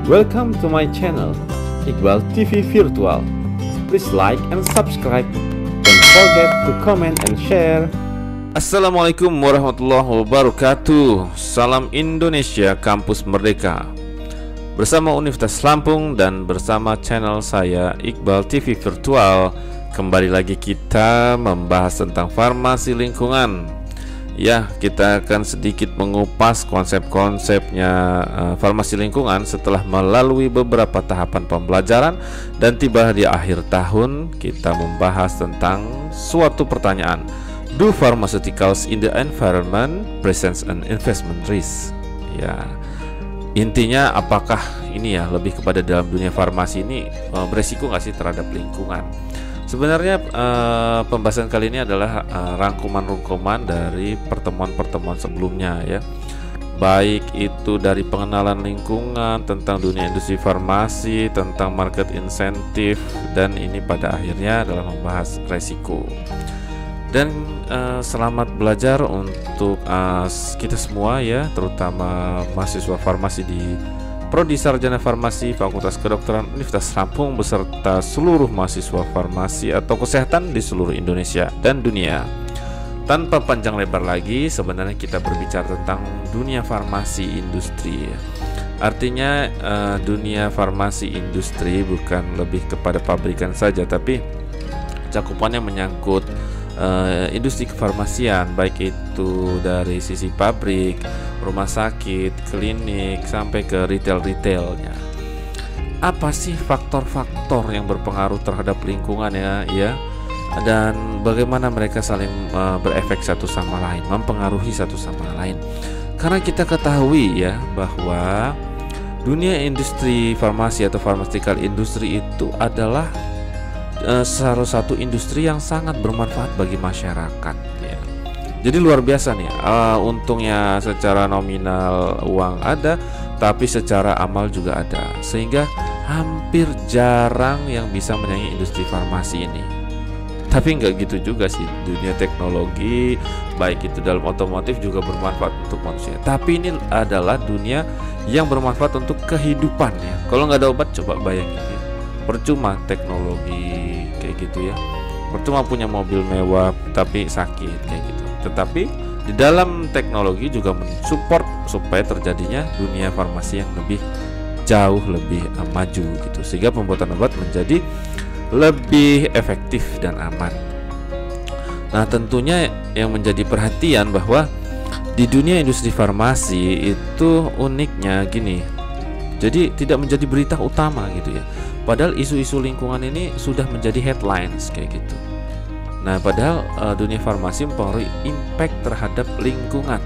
Welcome to my channel, Iqbal TV Virtual. Please like and subscribe. Don't forget to comment and share. Assalamualaikum warahmatullahi wabarakatuh. Salam Indonesia, Kampus Merdeka. Bersama Universitas Lampung dan bersama channel saya Iqbal TV Virtual, kembali lagi kita membahas tentang farmasi lingkungan. Ya, kita akan sedikit mengupas konsep-konsepnya farmasi lingkungan setelah melalui beberapa tahapan pembelajaran, dan tiba di akhir tahun kita membahas tentang suatu pertanyaan: do pharmaceuticals in the environment presents an investment risk? Ya, intinya apakah ini ya lebih kepada dalam dunia farmasi ini beresiko nggak sih terhadap lingkungan? Sebenarnya pembahasan kali ini adalah rangkuman-rangkuman dari pertemuan-pertemuan sebelumnya ya. Baik itu dari pengenalan lingkungan, tentang dunia industri farmasi, tentang market insentif, dan ini pada akhirnya adalah membahas resiko. Dan selamat belajar untuk kita semua ya, terutama mahasiswa farmasi di Prodi Sarjana Farmasi Fakultas Kedokteran Universitas Lampung beserta seluruh mahasiswa farmasi atau kesehatan di seluruh Indonesia dan dunia. Tanpa panjang lebar lagi, sebenarnya kita berbicara tentang dunia farmasi industri. Artinya dunia farmasi industri bukan lebih kepada pabrikan saja, tapi cakupannya menyangkut industri kefarmasian, baik itu dari sisi pabrik, rumah sakit, klinik, sampai ke retail-retailnya. Apa sih faktor-faktor yang berpengaruh terhadap lingkungan ya, dan bagaimana mereka saling berefek satu sama lain, mempengaruhi satu sama lain. Karena kita ketahui ya bahwa dunia industri farmasi atau pharmaceutical industry itu adalah salah satu industri yang sangat bermanfaat bagi masyarakat ya. Jadi luar biasa nih, untungnya secara nominal uang ada, tapi secara amal juga ada, sehingga hampir jarang yang bisa menyaingi industri farmasi ini. Tapi nggak gitu juga sih, dunia teknologi baik itu dalam otomotif juga bermanfaat untuk manusia. Tapi ini adalah dunia yang bermanfaat untuk kehidupan ya. Kalau nggak ada obat, coba bayangin ya. Percuma teknologi kayak gitu ya, percuma punya mobil mewah tapi sakit kayak gitu. Tetapi di dalam teknologi juga mensupport supaya terjadinya dunia farmasi yang lebih jauh lebih maju gitu, sehingga pembuatan obat menjadi lebih efektif dan aman. Nah, tentunya yang menjadi perhatian bahwa di dunia industri farmasi itu uniknya gini, jadi tidak menjadi berita utama gitu ya. Padahal isu-isu lingkungan ini sudah menjadi headlines kayak gitu. Nah, padahal dunia farmasi mempengaruhi impact terhadap lingkungan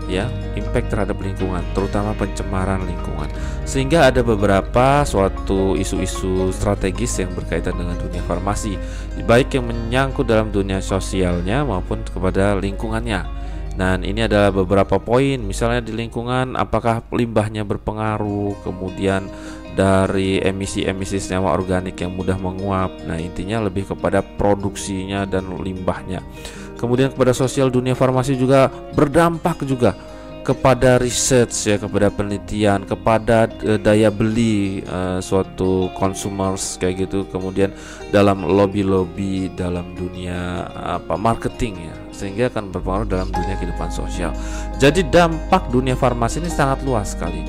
ya, impact terhadap lingkungan, terutama pencemaran lingkungan. Sehingga ada beberapa suatu isu-isu strategis yang berkaitan dengan dunia farmasi, baik yang menyangkut dalam dunia sosialnya maupun kepada lingkungannya. Nah, ini adalah beberapa poin, misalnya di lingkungan apakah limbahnya berpengaruh, kemudian dari emisi-emisi senyawa organik yang mudah menguap. Nah, intinya lebih kepada produksinya dan limbahnya. Kemudian kepada sosial, dunia farmasi juga berdampak juga kepada research ya, kepada penelitian, kepada daya beli suatu consumers kayak gitu. Kemudian dalam lobby-lobby dalam dunia marketing ya, sehingga akan berpengaruh dalam dunia kehidupan sosial. Jadi dampak dunia farmasi ini sangat luas sekali,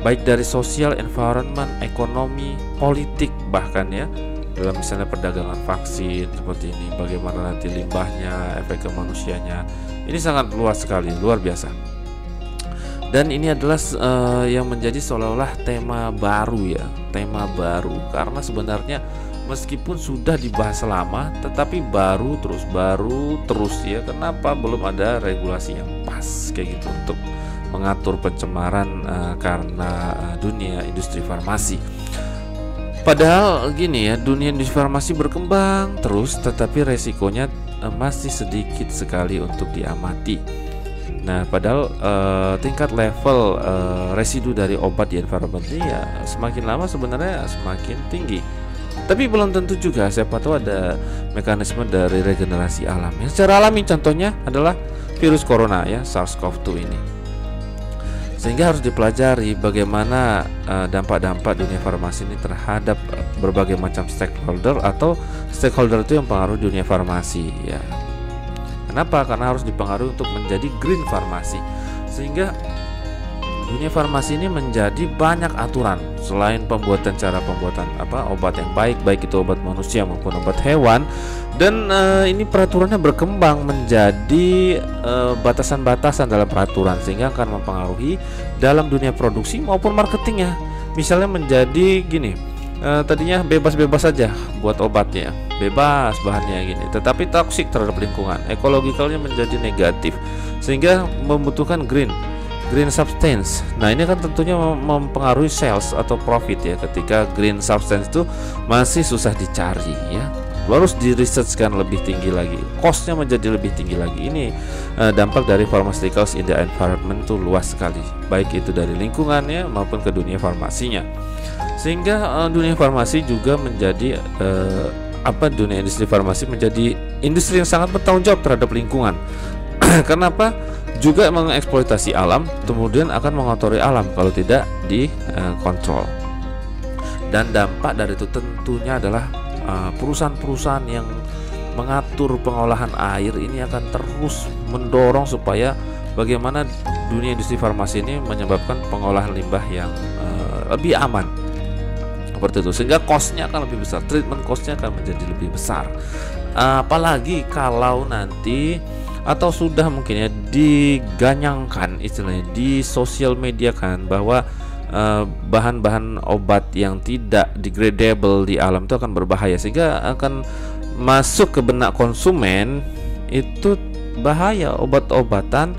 baik dari sosial, environment, ekonomi, politik, bahkan ya dalam misalnya perdagangan vaksin seperti ini, bagaimana nanti limbahnya, efek ke manusianya. Ini sangat luas sekali, luar biasa. Dan ini adalah yang menjadi seolah-olah tema baru ya, tema baru, karena sebenarnya meskipun sudah dibahas lama, tetapi baru terus ya. Kenapa belum ada regulasi yang pas kayak gitu untuk mengatur pencemaran karena dunia industri farmasi? Padahal gini ya, dunia industri farmasi berkembang terus, tetapi resikonya masih sedikit sekali untuk diamati. Nah, padahal tingkat level residu dari obat di environment ini ya semakin lama sebenarnya semakin tinggi. Tapi belum tentu juga, siapa tahu ada mekanisme dari regenerasi alam. Yang secara alami contohnya adalah virus corona ya, SARS-CoV-2 ini. Sehingga harus dipelajari bagaimana dampak-dampak dunia farmasi ini terhadap berbagai macam stakeholder, atau stakeholder itu yang pengaruh dunia farmasi ya. Kenapa? Karena harus dipengaruhi untuk menjadi green farmasi, sehingga dunia farmasi ini menjadi banyak aturan. Selain pembuatan obat yang baik itu obat manusia maupun obat hewan, dan ini peraturannya berkembang menjadi batasan-batasan dalam peraturan, sehingga akan mempengaruhi dalam dunia produksi maupun marketingnya. Misalnya menjadi gini, tadinya bebas-bebas saja buat obatnya, bebas bahannya gini, tetapi toksik terhadap lingkungan, ekologikalnya menjadi negatif, sehingga membutuhkan green substance. Nah, ini kan tentunya mempengaruhi sales atau profit ya, ketika green substance itu masih susah dicari ya, harus di-researchkan lebih tinggi lagi, costnya menjadi lebih tinggi lagi. Ini dampak dari pharmaceuticals in the environment itu luas sekali, baik itu dari lingkungannya maupun ke dunia farmasinya. Sehingga dunia farmasi juga menjadi dunia industri farmasi menjadi industri yang sangat bertanggung jawab terhadap lingkungan. Kenapa? Juga mengeksploitasi alam, kemudian akan mengotori alam kalau tidak dikontrol. Dan dampak dari itu tentunya adalah perusahaan-perusahaan yang mengatur pengolahan air ini akan terus mendorong supaya bagaimana dunia industri farmasi ini menyebabkan pengolahan limbah yang lebih aman, seperti itu, sehingga cost-nya akan lebih besar, treatment cost-nya akan menjadi lebih besar. Apalagi kalau nanti atau sudah mungkin ya diganyangkan, istilahnya di sosial media kan, bahwa bahan-bahan obat yang tidak degradable di alam itu akan berbahaya, sehingga akan masuk ke benak konsumen itu bahaya obat-obatan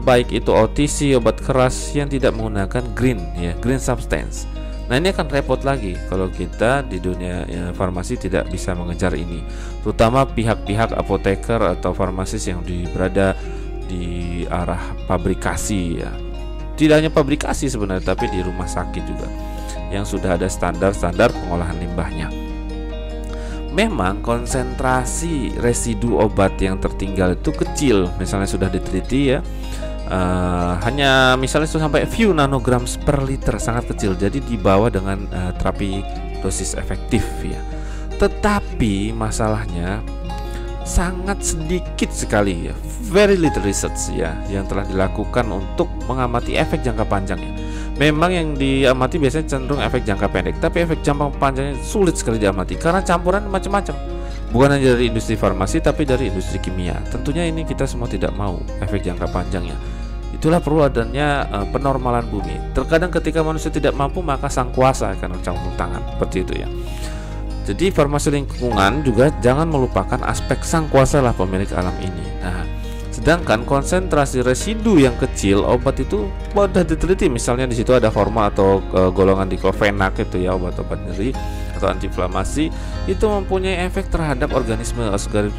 baik itu OTC, obat keras yang tidak menggunakan green substance. Nah, ini akan repot lagi kalau kita di dunia farmasi tidak bisa mengejar ini, terutama pihak-pihak apoteker atau farmasis yang berada di arah pabrikasi ya. Tidak hanya pabrikasi sebenarnya, tapi di rumah sakit juga yang sudah ada standar-standar pengolahan limbahnya. Memang konsentrasi residu obat yang tertinggal itu kecil, misalnya sudah diteliti ya, hanya misalnya sampai few nanograms per liter, sangat kecil, jadi dibawa dengan terapi dosis efektif ya. Tetapi masalahnya sangat sedikit sekali ya, very little research ya, yang telah dilakukan untuk mengamati efek jangka panjangnya. Memang yang diamati biasanya cenderung efek jangka pendek, tapi efek jangka panjangnya sulit sekali diamati karena campuran macam-macam. Bukan hanya dari industri farmasi, tapi dari industri kimia. Tentunya ini kita semua tidak mau efek jangka panjangnya. Itulah perlu adanya penormalan bumi. Terkadang ketika manusia tidak mampu, maka sang kuasa akan mencampur tangan, seperti itu ya. Jadi farmasi lingkungan juga jangan melupakan aspek sang kuasa lah pemilik alam ini. Nah, sedangkan konsentrasi residu yang kecil obat itu sudah diteliti, misalnya di situ ada formal atau golongan diklofenak itu ya, obat-obat nyeri atau antiinflamasi, itu mempunyai efek terhadap organisme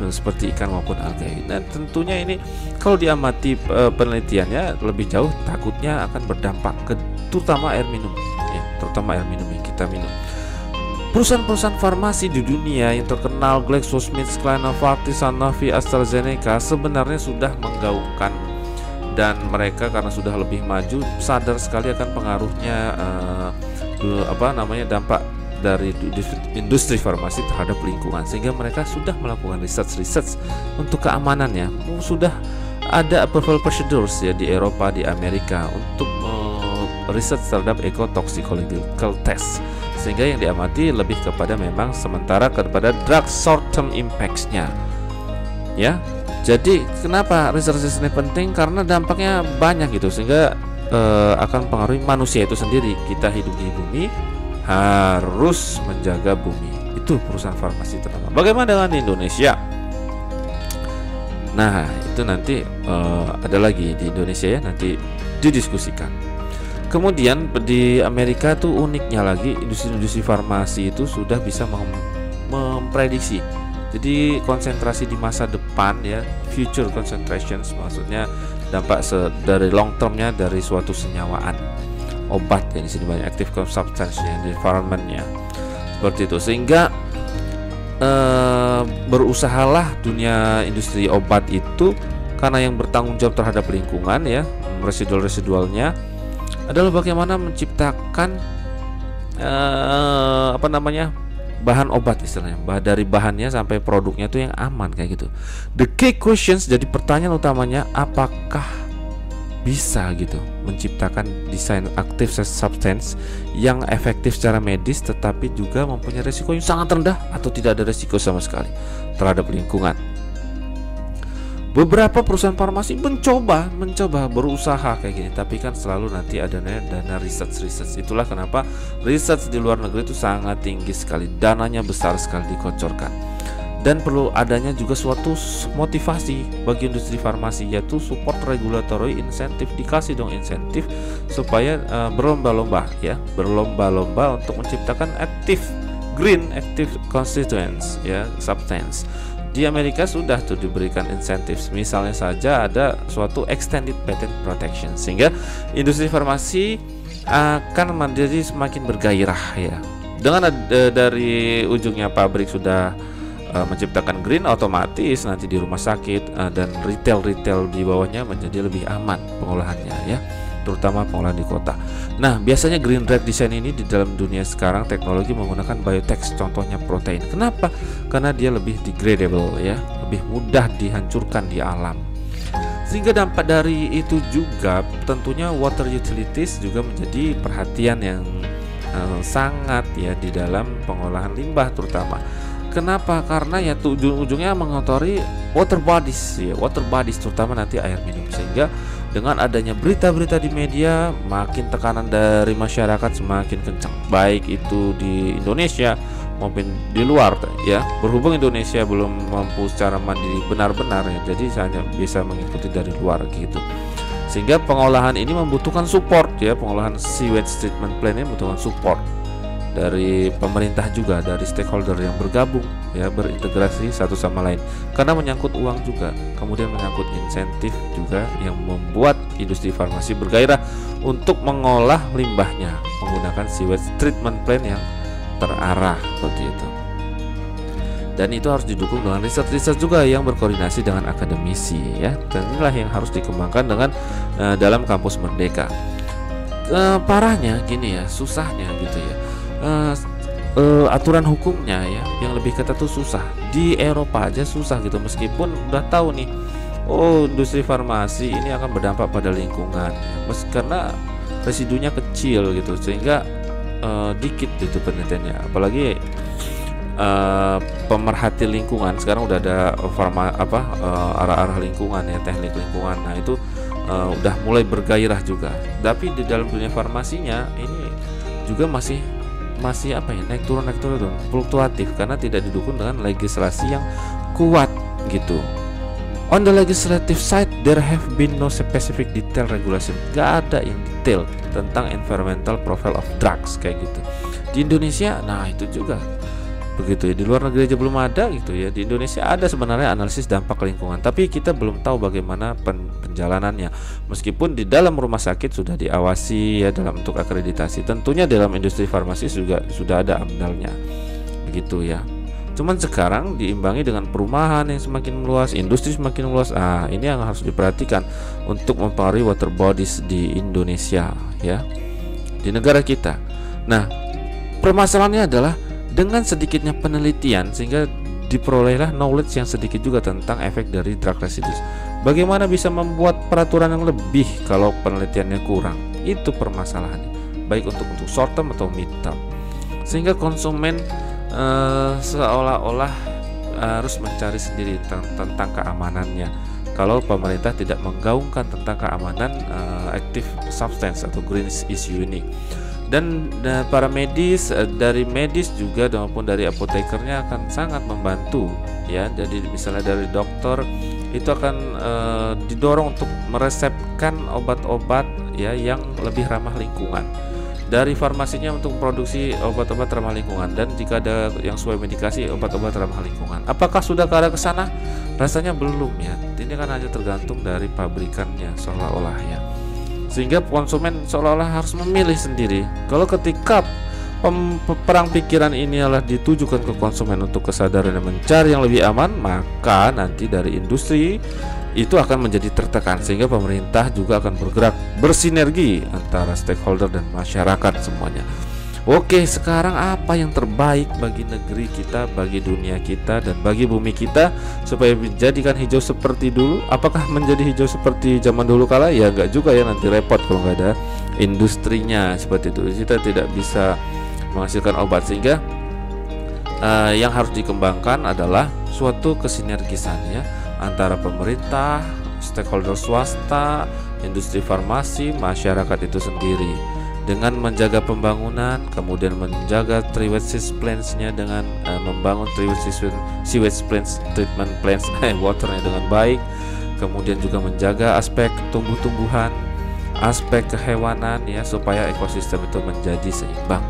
seperti ikan maupun algae. Nah, tentunya ini kalau diamati penelitiannya lebih jauh, takutnya akan berdampak ke terutama air minum ya, terutama air minum yang kita minum. Perusahaan-perusahaan farmasi di dunia yang terkenal, GlaxoSmithKline, Novartis, Sanofi, AstraZeneca, sebenarnya sudah menggaungkan, dan mereka karena sudah lebih maju sadar sekali akan pengaruhnya dampak dari industri farmasi terhadap lingkungan, sehingga mereka sudah melakukan research untuk keamanannya. Sudah ada approval procedures ya di Eropa, di Amerika untuk research terhadap ecotoxicological test, sehingga yang diamati lebih kepada memang sementara kepada drug short term impacts-nya ya. Jadi kenapa research ini penting? Karena dampaknya banyak gitu, sehingga akan mempengaruhi manusia itu sendiri. Kita hidup di bumi, harus menjaga bumi. Itu perusahaan farmasi terutama. Bagaimana dengan di Indonesia? Nah, itu nanti ada lagi di Indonesia ya, nanti didiskusikan. Kemudian di Amerika tuh uniknya lagi, industri farmasi itu sudah bisa memprediksi. Jadi konsentrasi di masa depan ya, future concentrations, maksudnya dampak dari long termnya dari suatu senyawaan obat yang di sini banyak active substance-nya di environment-nya, seperti itu. Sehingga berusahalah dunia industri obat itu, karena yang bertanggung jawab terhadap lingkungan ya, residualnya adalah bagaimana menciptakan bahan obat istilahnya, dari bahannya sampai produknya itu yang aman kayak gitu. The key questions, jadi pertanyaan utamanya, apakah bisa gitu menciptakan desain active substance yang efektif secara medis tetapi juga mempunyai resiko yang sangat rendah atau tidak ada resiko sama sekali terhadap lingkungan. Beberapa perusahaan farmasi mencoba berusaha kayak gini, tapi kan selalu nanti ada dana research. Itulah kenapa research di luar negeri itu sangat tinggi sekali, dananya besar sekali dikocorkan. Dan perlu adanya juga suatu motivasi bagi industri farmasi, yaitu support regulatory insentif, dikasih dong insentif supaya berlomba-lomba untuk menciptakan green active constituents substance. Di Amerika sudah tuh diberikan insentif, misalnya saja ada suatu extended patent protection, sehingga industri farmasi akan menjadi semakin bergairah ya. Dengan dari ujungnya pabrik sudah menciptakan green, otomatis nanti di rumah sakit dan retail di bawahnya menjadi lebih aman pengolahannya ya, terutama pengolahan di kota. Nah, biasanya green drug design ini di dalam dunia sekarang teknologi menggunakan biotex, contohnya protein. Kenapa? Karena dia lebih degradable ya, lebih mudah dihancurkan di alam. Sehingga dampak dari itu juga tentunya water utilities juga menjadi perhatian yang sangat ya di dalam pengolahan limbah terutama. Kenapa? Karena ya ujung-ujungnya mengotori water bodies terutama nanti air minum. Sehingga dengan adanya berita-berita di media, makin tekanan dari masyarakat semakin kencang, baik itu di Indonesia maupun di luar ya. Berhubung Indonesia belum mampu secara mandiri benar-benar ya, jadi hanya bisa mengikuti dari luar gitu. Sehingga pengolahan ini membutuhkan support ya, pengolahan sewage treatment plant ini membutuhkan support dari pemerintah juga, dari stakeholder yang bergabung ya, berintegrasi satu sama lain, karena menyangkut uang juga, kemudian menyangkut insentif juga yang membuat industri farmasi bergairah untuk mengolah limbahnya menggunakan sewage treatment plant yang terarah seperti itu. Dan itu harus didukung dengan riset juga yang berkoordinasi dengan akademisi ya, dan inilah yang harus dikembangkan dengan dalam kampus Merdeka. Parahnya gini ya, susahnya gitu ya, aturan hukumnya ya yang lebih ketat tuh susah. Di Eropa aja susah gitu, meskipun udah tahu nih, industri farmasi ini akan berdampak pada lingkungan ya, karena residunya kecil gitu, sehingga dikit itu penelitiannya. Apalagi pemerhati lingkungan sekarang udah ada arah-arah lingkungan ya, teknik lingkungan. Nah itu udah mulai bergairah juga. Tapi di dalam dunia farmasinya ini juga masih naik turun fluktuatif, karena tidak didukung dengan legislasi yang kuat gitu. On the legislative side, there have been no specific detail regulation. Gak ada yang detail tentang environmental profile of drugs kayak gitu. Di Indonesia, nah itu juga begitu ya. Di luar negeri aja belum ada gitu ya. Di Indonesia ada sebenarnya analisis dampak lingkungan, tapi kita belum tahu bagaimana penjalanannya. Meskipun di dalam rumah sakit sudah diawasi ya dalam bentuk akreditasi. Tentunya dalam industri farmasi juga sudah ada amdalnya, begitu ya. Cuman sekarang diimbangi dengan perumahan yang semakin meluas, industri semakin meluas. Ini yang harus diperhatikan untuk mempengaruhi water bodies di Indonesia ya, di negara kita. Nah, permasalahannya adalah dengan sedikitnya penelitian sehingga diperolehlah knowledge yang sedikit juga tentang efek dari drug residues. Bagaimana bisa membuat peraturan yang lebih kalau penelitiannya kurang? Itu permasalahannya, baik untuk short term atau mid term. Sehingga konsumen seolah-olah harus mencari sendiri tentang keamanannya kalau pemerintah tidak menggaungkan tentang keamanan active substance atau green issue ini. Dan para medis, dari medis juga maupun dari apotekernya akan sangat membantu ya. Jadi misalnya dari dokter itu akan didorong untuk meresepkan obat-obat ya yang lebih ramah lingkungan. Dari farmasinya untuk produksi obat-obat ramah lingkungan, dan jika ada yang sesuai medikasi, obat-obat ramah lingkungan. Apakah sudah ke arah ke sana? Rasanya belum ya. Ini kan hanya tergantung dari pabrikannya seolah-olah ya. Sehingga konsumen seolah-olah harus memilih sendiri. Kalau ketika perang pikiran ini adalah ditujukan ke konsumen untuk kesadaran dan mencari yang lebih aman, maka nanti dari industri itu akan menjadi tertekan, sehingga pemerintah juga akan bergerak bersinergi antara stakeholder dan masyarakat semuanya. Oke, sekarang apa yang terbaik bagi negeri kita, bagi dunia kita, dan bagi bumi kita supaya menjadikan hijau seperti dulu? Apakah menjadi hijau seperti zaman dulu kala? Ya enggak juga ya, nanti repot kalau nggak ada industrinya seperti itu. Kita tidak bisa menghasilkan obat, sehingga yang harus dikembangkan adalah suatu kesinergisan ya, antara pemerintah, stakeholder swasta, industri farmasi, masyarakat itu sendiri, dengan menjaga pembangunan, kemudian menjaga sewage plants-nya dengan membangun sewage plants treatment plants waternya dengan baik, kemudian juga menjaga aspek tumbuh-tumbuhan, aspek kehewanan ya, supaya ekosistem itu menjadi seimbang.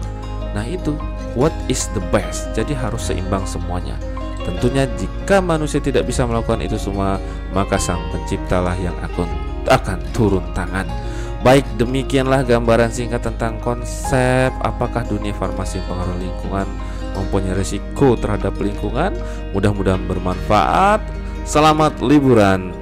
Nah itu what is the best, jadi harus seimbang semuanya. Tentunya jika manusia tidak bisa melakukan itu semua, maka sang penciptalah yang akan turun tangan. Baik, demikianlah gambaran singkat tentang konsep apakah dunia farmasi pengaruh lingkungan mempunyai risiko terhadap lingkungan. Mudah-mudahan bermanfaat. Selamat liburan.